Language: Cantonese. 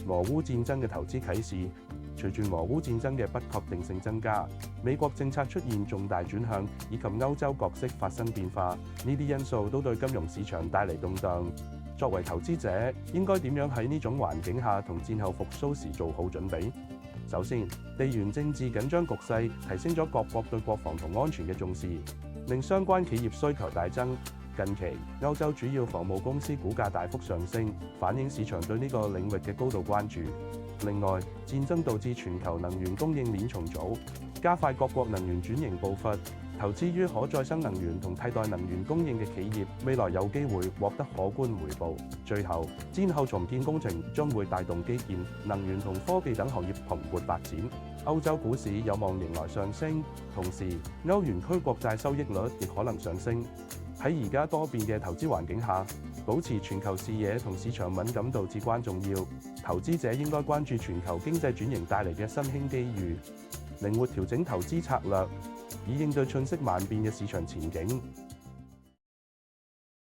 俄烏戰爭嘅投資啟示。隨住俄烏戰爭嘅不確定性增加，美國政策出現重大轉向，以及歐洲角色發生變化，呢啲因素都對金融市場帶嚟動盪。作為投資者，應該點樣喺呢種環境下同戰後復甦時做好準備？首先，地緣政治緊張局勢提升咗各國對國防同安全嘅重視，令相關企業需求大增。近期，歐洲主要防務公司股價大幅上升，反映市場對呢個領域嘅高度關注。另外，戰爭導致全球能源供應鏈重組，加快各國能源轉型步伐。投資於可再生能源同替代能源供應嘅企業，未來有機會獲得可觀回報。最後，戰後重建工程將會帶動基建、能源同科技等行業蓬勃發展。歐洲股市有望迎來上升，同時歐元區國債收益率亦可能上升。喺而家多變嘅投資環境下，保持全球視野同市場敏感度至關重要。投資者應該關注全球經濟轉型帶嚟嘅新興機遇，靈活調整投資策略，以應對瞬息萬變嘅市場前景。